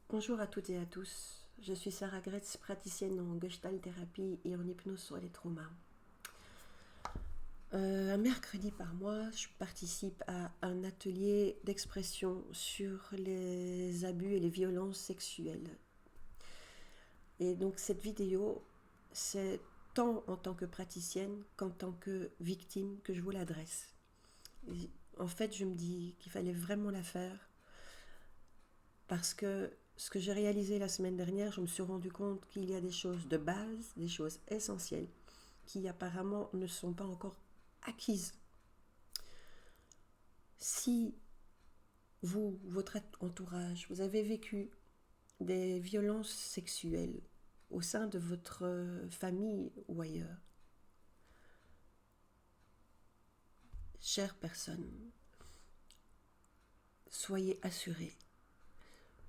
Bonjour à toutes et à tous. Je suis Sarah Gretz, praticienne en Gestalt thérapie et en hypnose sur les traumas. Un mercredi par mois, je participe à un atelier d'expression sur les abus et les violences sexuelles. Et donc cette vidéo, c'est tant en tant que praticienne qu'en tant que victime que je vous l'adresse. Et en fait, je me dis qu'il fallait vraiment la faire parce que ce que j'ai réalisé la semaine dernière, je me suis rendu compte qu'il y a des choses de base, des choses essentielles, qui apparemment ne sont pas encore acquises. Si vous, votre entourage, vous avez vécu des violences sexuelles au sein de votre famille ou ailleurs, chère personne, soyez assurés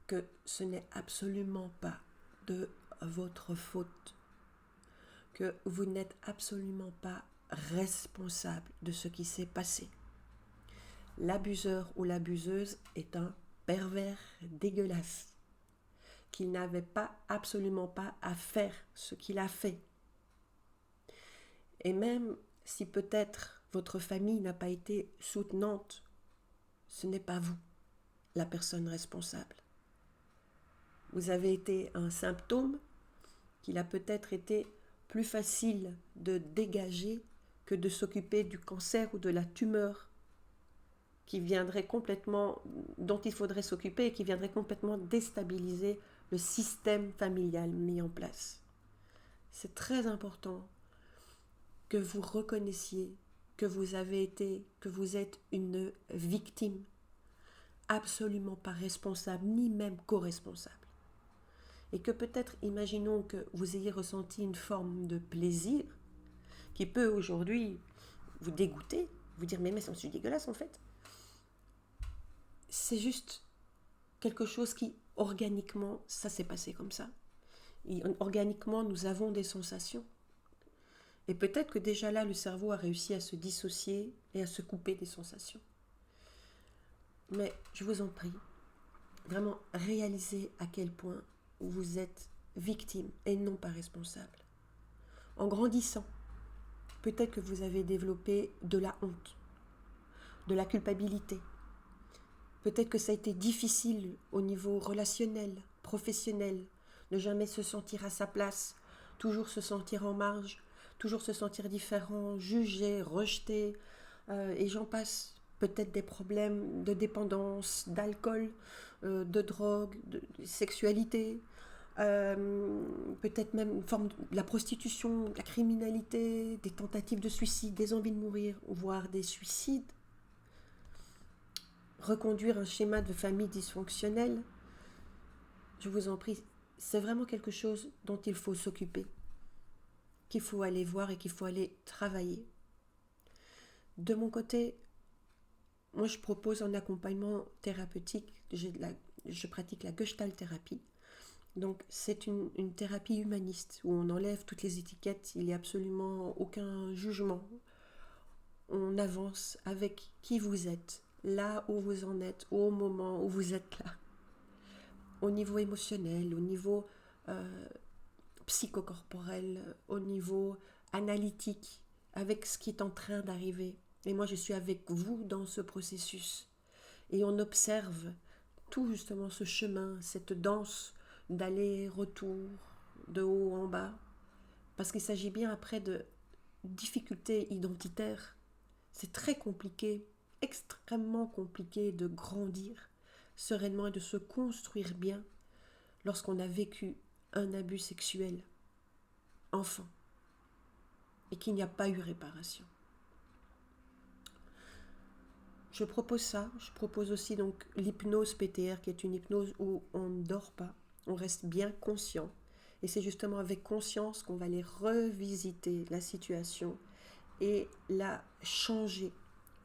que ce n'est absolument pas de votre faute, que vous n'êtes absolument pas responsable de ce qui s'est passé. L'abuseur ou l'abuseuse est un pervers dégueulasse, qu'il n'avait pas absolument pas à faire ce qu'il a fait. Et même si peut-être votre famille n'a pas été soutenante, ce n'est pas vous la personne responsable. Vous avez été un symptôme qu'il a peut-être été plus facile de dégager que de s'occuper du cancer ou de la tumeur qui viendrait complètement, dont il faudrait s'occuper et qui viendrait complètement déstabiliser le système familial mis en place. C'est très important que vous reconnaissiez que vous avez été, que vous êtes une victime, absolument pas responsable, ni même co-responsable. Et que peut-être, imaginons que vous ayez ressenti une forme de plaisir qui peut aujourd'hui vous dégoûter, vous dire mais c'est dégueulasse en fait. C'est juste quelque chose qui, organiquement, ça s'est passé comme ça. Et organiquement, nous avons des sensations. Et peut-être que déjà là, le cerveau a réussi à se dissocier et à se couper des sensations. Mais je vous en prie, vraiment réalisez à quel point vous êtes victime et non pas responsable. En grandissant, peut-être que vous avez développé de la honte, de la culpabilité. Peut-être que ça a été difficile au niveau relationnel, professionnel, ne jamais se sentir à sa place, toujours se sentir en marge, toujours se sentir différent, jugé, rejeté, et j'en passe. Peut-être des problèmes de dépendance, d'alcool, de drogue, de sexualité, peut-être même une forme de la prostitution, de la criminalité, des tentatives de suicide, des envies de mourir, voire des suicides. Reconduire un schéma de famille dysfonctionnelle, je vous en prie, c'est vraiment quelque chose dont il faut s'occuper, qu'il faut aller voir et qu'il faut aller travailler. De mon côté, moi je propose un accompagnement thérapeutique, je pratique la Gestalt thérapie. Donc c'est une thérapie humaniste où on enlève toutes les étiquettes, il n'y a absolument aucun jugement. On avance avec qui vous êtes, là où vous en êtes, au moment où vous êtes là. Au niveau émotionnel, au niveau psychocorporel, au niveau analytique, avec ce qui est en train d'arriver. Et moi, je suis avec vous dans ce processus. Et on observe tout justement ce chemin, cette danse d'aller-retour, de haut en bas. Parce qu'il s'agit bien après de difficultés identitaires. C'est très compliqué, extrêmement compliqué de grandir sereinement et de se construire bien lorsqu'on a vécu un abus sexuel enfant et qu'il n'y a pas eu réparation. Je propose ça, je propose aussi donc l'hypnose PTR qui est une hypnose où on ne dort pas, on reste bien conscient et c'est justement avec conscience qu'on va aller revisiter la situation et la changer.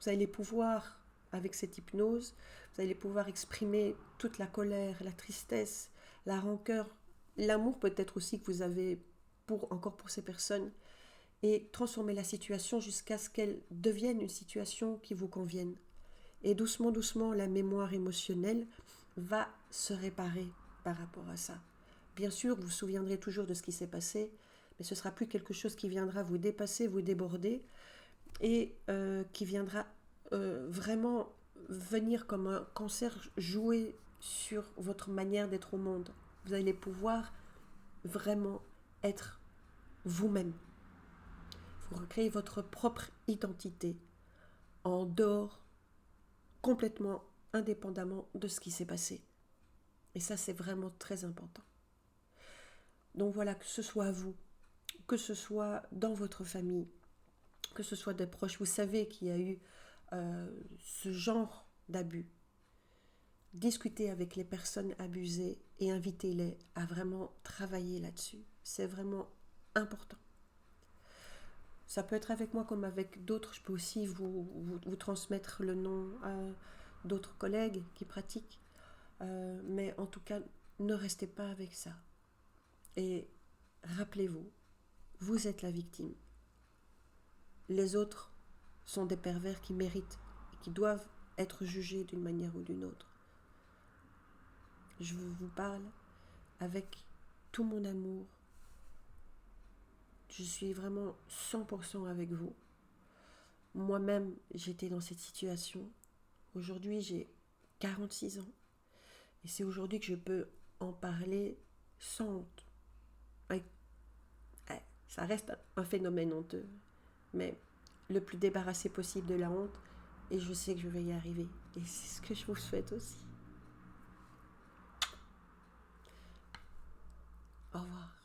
Vous allez pouvoir, avec cette hypnose, vous allez pouvoir exprimer toute la colère, la tristesse, la rancœur, l'amour peut-être aussi que vous avez encore pour ces personnes et transformer la situation jusqu'à ce qu'elle devienne une situation qui vous convienne. Et doucement, doucement, la mémoire émotionnelle va se réparer. par rapport à ça. Bien sûr, vous vous souviendrez toujours de ce qui s'est passé, mais ce ne sera plus quelque chose qui viendra vous dépasser, vous déborder, et qui viendra vraiment venir comme un cancer jouer sur votre manière d'être au monde. Vous allez pouvoir vraiment être vous-même. Vous recréez votre propre identité en dehors, complètement indépendamment de ce qui s'est passé. Et ça, c'est vraiment très important. Donc voilà, que ce soit vous, que ce soit dans votre famille, que ce soit des proches, vous savez qu'il y a eu ce genre d'abus. Discutez avec les personnes abusées et invitez-les à vraiment travailler là-dessus. C'est vraiment important. Ça peut être avec moi comme avec d'autres. Je peux aussi vous transmettre le nom d'autres collègues qui pratiquent. Mais en tout cas, ne restez pas avec ça. Et rappelez-vous, vous êtes la victime. Les autres sont des pervers qui méritent et qui doivent être jugés d'une manière ou d'une autre. Je vous parle avec tout mon amour. Je suis vraiment 100% avec vous. Moi-même, j'étais dans cette situation. Aujourd'hui, j'ai 46 ans. Et c'est aujourd'hui que je peux en parler sans honte. Ça reste un phénomène honteux. Mais le plus débarrassé possible de la honte. Et je sais que je vais y arriver. Et c'est ce que je vous souhaite aussi. Au revoir.